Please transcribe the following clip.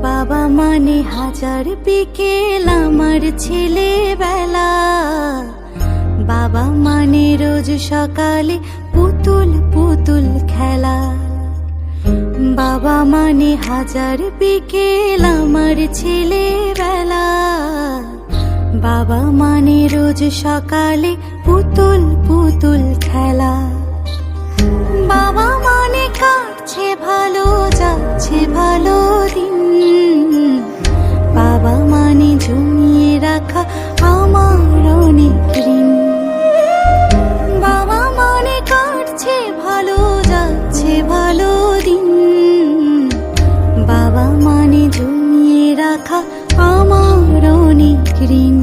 বাবা মানে হাজার বিকেল আমার ছেলেবেলা, বাবা মানে রোজ সকালে পুতুল পুতুল খেলা। বাবা মানে হাজার বিকেল আমার ছেলেবেলা, বাবা মানে রোজ সকালে পুতুল পুতুল খেলা। বাবা মানে কাটছে ভালো যাচ্ছে ভালো দিন, বাবা মানে জমিয়ে রাখা আমার অনেক ঋণ। বাবা মানে কাটছে ভালো যাচ্ছে ভালো দিন, বাবা মানে জমিয়ে রাখা আমার অনেক ঋণ।